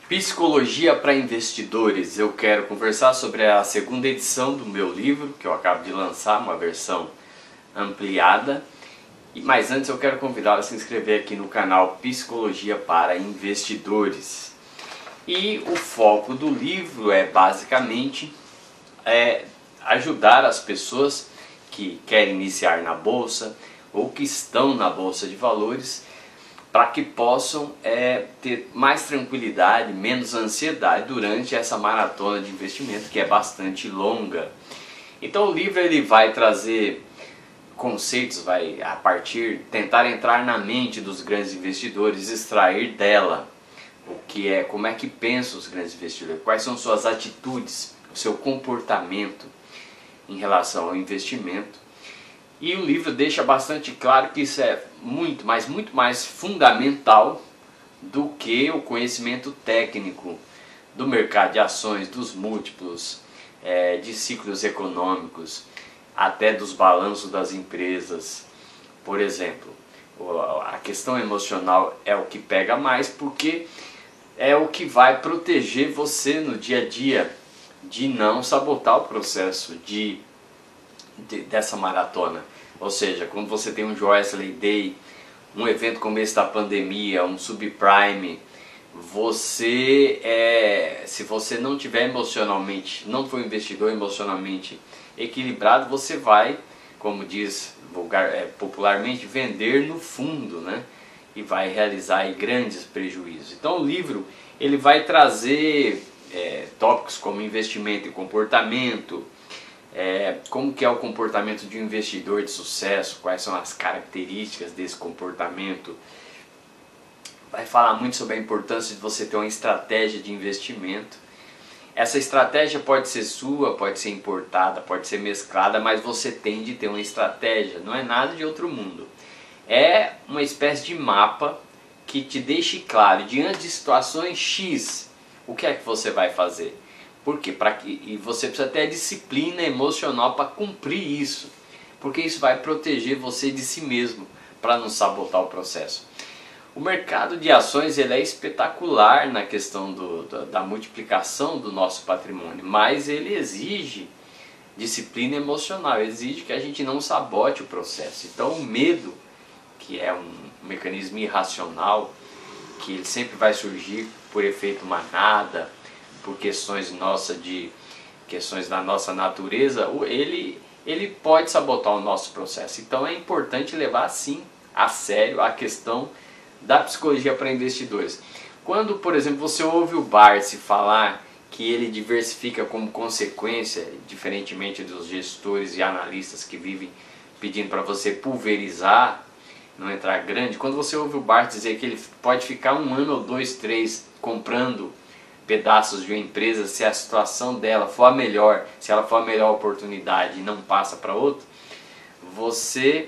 Psicologia para investidores. Eu quero conversar sobre a segunda edição do meu livro, que eu acabo de lançar, uma versão ampliada. Mas antes eu quero convidá-lo a se inscrever aqui no canal Psicologia para Investidores. E o foco do livro é basicamente ajudar as pessoas que querem iniciar na Bolsa ou que estão na Bolsa de Valores para que possam ter mais tranquilidade, menos ansiedade durante essa maratona de investimento que é bastante longa. Então o livro ele vai trazer conceitos, vai tentar entrar na mente dos grandes investidores, extrair dela como é que pensam os grandes investidores, quais são suas atitudes, o seu comportamento em relação ao investimento. E o livro deixa bastante claro que isso é muito mais fundamental do que o conhecimento técnico do mercado de ações, dos múltiplos, de ciclos econômicos, até dos balanços das empresas. Por exemplo, a questão emocional é o que pega mais, porque é o que vai proteger você no dia a dia de não sabotar o processo dessa maratona. Ou seja, quando você tem um Joesley Day, um evento como esse da pandemia, um subprime, se você não tiver emocionalmente, não for um investidor emocionalmente equilibrado, você vai, como diz popularmente, vender no fundo, né? E vai realizar aí grandes prejuízos. Então o livro ele vai trazer tópicos como investimento e comportamento, como que é o comportamento de um investidor de sucesso, quais são as características desse comportamento. Vai falar muito sobre a importância de você ter uma estratégia de investimento. Essa estratégia pode ser sua, pode ser importada, pode ser mesclada, mas você tem de ter uma estratégia, não é nada de outro mundo. É uma espécie de mapa que te deixe claro, diante de situações X, o que é que você vai fazer. Por quê? E você precisa ter a disciplina emocional para cumprir isso, porque isso vai proteger você de si mesmo, para não sabotar o processo. O mercado de ações ele é espetacular na questão da multiplicação do nosso patrimônio, mas ele exige disciplina emocional, exige que a gente não sabote o processo. Então o medo, que é um mecanismo irracional, que ele sempre vai surgir por efeito manada, por questões da nossa natureza, ele pode sabotar o nosso processo. Então é importante levar sim a sério a questão da psicologia para investidores. Quando, por exemplo, você ouve o Barsi falar que ele diversifica como consequência, diferentemente dos gestores e analistas que vivem pedindo para você pulverizar, não entrar grande, quando você ouve o Barsi dizer que ele pode ficar 1 ano ou 2, 3 comprando pedaços de uma empresa, se a situação dela for a melhor, se ela for a melhor oportunidade e não passa para outra, você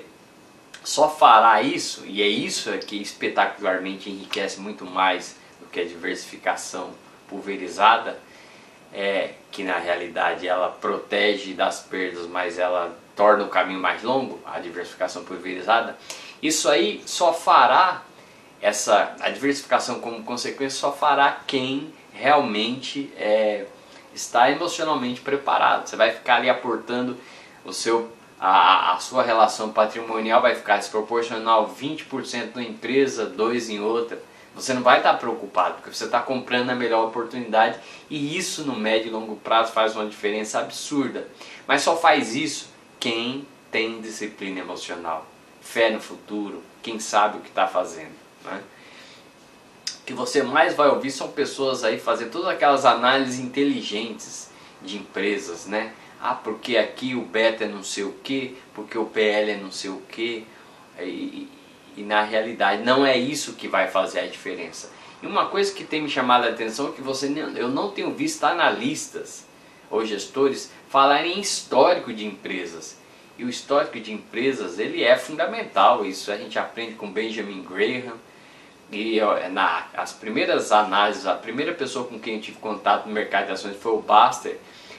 só fará isso, e é isso que espetacularmente enriquece muito mais do que a diversificação pulverizada, que na realidade ela protege das perdas, mas ela torna o caminho mais longo, a diversificação pulverizada. Isso aí só fará, a diversificação como consequência só fará quem realmente está emocionalmente preparado. Você vai ficar ali aportando a sua relação patrimonial vai ficar desproporcional, 20% numa empresa, 2% em outra. Você não vai estar preocupado, porque você está comprando a melhor oportunidade, e isso no médio e longo prazo faz uma diferença absurda. Mas só faz isso quem tem disciplina emocional, fé no futuro, quem sabe o que está fazendo, né? O que você mais vai ouvir são pessoas aí fazendo todas aquelas análises inteligentes de empresas, né? Porque aqui o beta é não sei o que, porque o PL é não sei o que, e na realidade não é isso que vai fazer a diferença. E uma coisa que tem me chamado a atenção é que eu não tenho visto analistas ou gestores falarem em histórico de empresas. E o histórico de empresas ele é fundamental, isso a gente aprende com Benjamin Graham. E as primeiras análises, a primeira pessoa com quem eu tive contato no mercado de ações foi o Baster.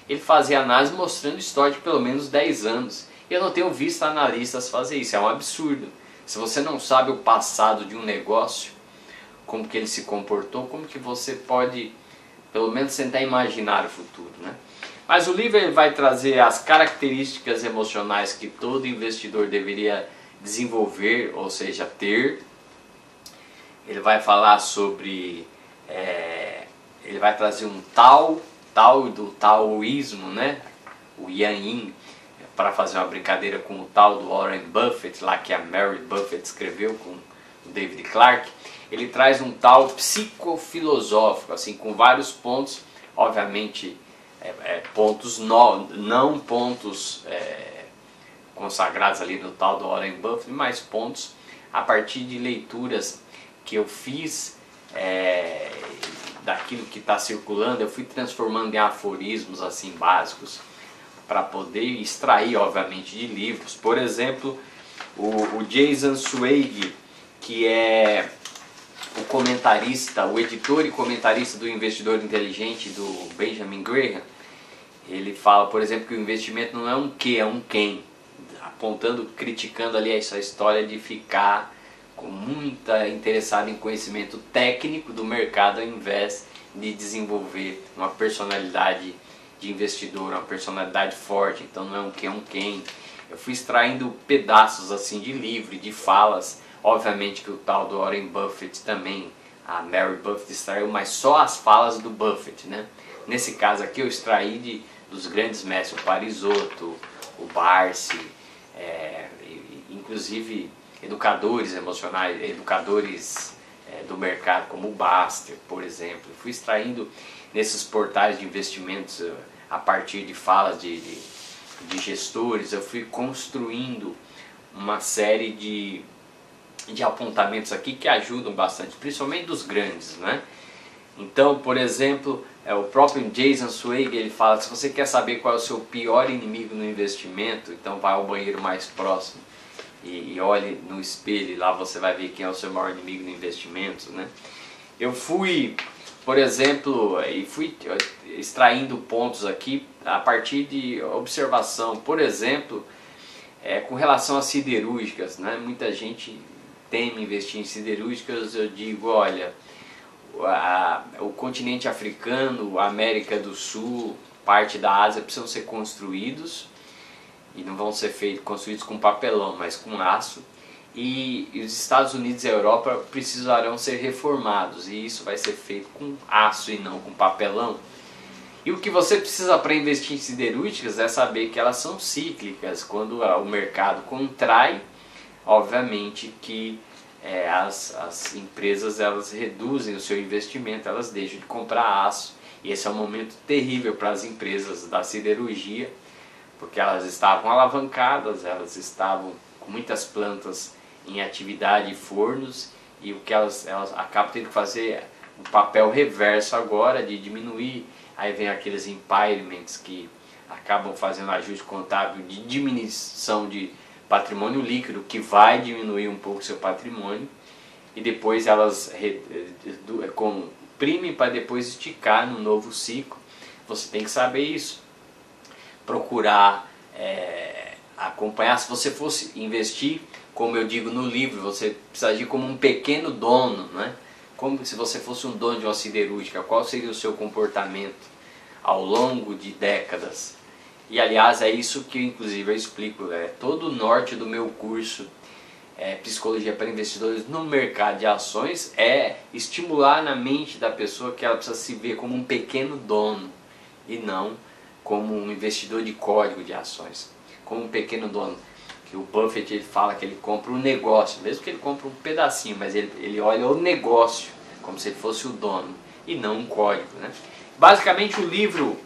Ele fazia análise mostrando história de pelo menos 10 anos. Eu não tenho visto analistas fazer isso, é um absurdo. Se você não sabe o passado de um negócio, como que ele se comportou, como que você pode, pelo menos, tentar imaginar o futuro, né? Mas o livro ele vai trazer as características emocionais que todo investidor deveria desenvolver, ou seja, ter. Ele vai falar sobre, ele vai trazer um tal do taoísmo, né? O Yang Yin, para fazer uma brincadeira com o tal do Warren Buffett, lá que a Mary Buffett escreveu com o David Clark. Ele traz um tal psicofilosófico, assim, com vários pontos, obviamente pontos não pontos consagrados ali no tal do Warren Buffett, mas pontos a partir de leituras que eu fiz daquilo que está circulando, eu fui transformando em aforismos assim básicos para poder extrair, obviamente, de livros. Por exemplo, o Jason Zweig, que é o comentarista, o editor e comentarista do Investidor Inteligente do Benjamin Graham, ele fala, por exemplo, que o investimento não é um que, é um quem, apontando, criticando ali essa história de ficar com muita interessado em conhecimento técnico do mercado ao invés de desenvolver uma personalidade de investidor, uma personalidade forte. Então não é um que, é um quem. Eu fui extraindo pedaços assim de livro, de falas. Obviamente que o tal do Warren Buffett também, a Mary Buffett extraiu, mas só as falas do Buffett, né? Nesse caso aqui eu extraí dos grandes mestres, o Parisotto, o Barsi, inclusive educadores emocionais, educadores do mercado como o Baster, por exemplo. Eu fui extraindo nesses portais de investimentos a partir de falas de gestores. Eu fui construindo uma série de apontamentos aqui que ajudam bastante, principalmente dos grandes, né? Então, por exemplo, o próprio Jason Zweig, ele fala que se você quer saber qual é o seu pior inimigo no investimento, então vá ao banheiro mais próximo e olhe no espelho, e lá você vai ver quem é o seu maior inimigo no investimento, né? Eu fui, por exemplo, fui extraindo pontos aqui a partir de observação, por exemplo, com relação às siderúrgicas, né? Muita gente teme investir em siderúrgicas. Eu digo, olha, o continente africano, a América do Sul, parte da Ásia precisam ser construídos, e não vão ser construídos com papelão, mas com aço, e os Estados Unidos e a Europa precisarão ser reformados, e isso vai ser feito com aço e não com papelão. E o que você precisa para investir em siderúrgicas é saber que elas são cíclicas. Quando o mercado contrai, obviamente que as empresas elas reduzem o seu investimento, elas deixam de comprar aço, e esse é um momento terrível para as empresas da siderurgia, porque elas estavam alavancadas, elas estavam com muitas plantas em atividade e fornos, e o que elas acabam tendo que fazer o papel reverso agora de diminuir. Aí vem aqueles impairments que acabam fazendo ajuste contábil de diminuição de patrimônio líquido, que vai diminuir um pouco o seu patrimônio, e depois elas comprimem para depois esticar no novo ciclo. Você tem que saber isso, procurar acompanhar. Se você fosse investir, como eu digo no livro, você precisa agir como um pequeno dono, né? Como se você fosse um dono de uma siderúrgica. Qual seria o seu comportamento ao longo de décadas? E aliás é isso que inclusive eu explico, todo o norte do meu curso Psicologia para Investidores no Mercado de Ações é estimular na mente da pessoa que ela precisa se ver como um pequeno dono e não como um investidor de código de ações, como um pequeno dono. Que o Buffett ele fala que ele compra um negócio, mesmo que ele compre um pedacinho, mas ele olha o negócio como se ele fosse o dono e não um código, né? Basicamente o livro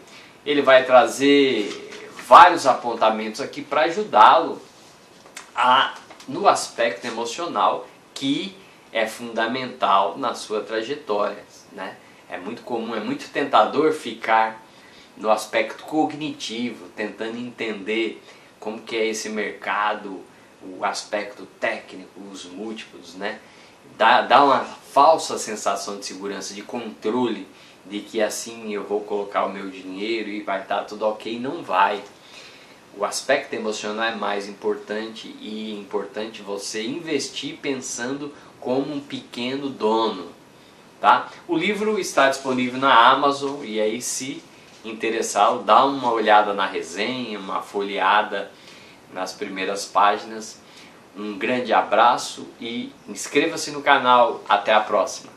ele vai trazer vários apontamentos aqui para ajudá-lo no aspecto emocional, que é fundamental na sua trajetória, né? É muito comum, é muito tentador ficar no aspecto cognitivo, tentando entender como que é esse mercado, o aspecto técnico, os múltiplos, né? Dá uma falsa sensação de segurança, de controle, de que assim eu vou colocar o meu dinheiro e vai estar tudo ok. Não vai. O aspecto emocional é mais importante, e é importante você investir pensando como um pequeno dono. tá? O livro está disponível na Amazon e aí, se interessado, dá uma olhada na resenha, uma folheada nas primeiras páginas. Um grande abraço e inscreva-se no canal. Até a próxima!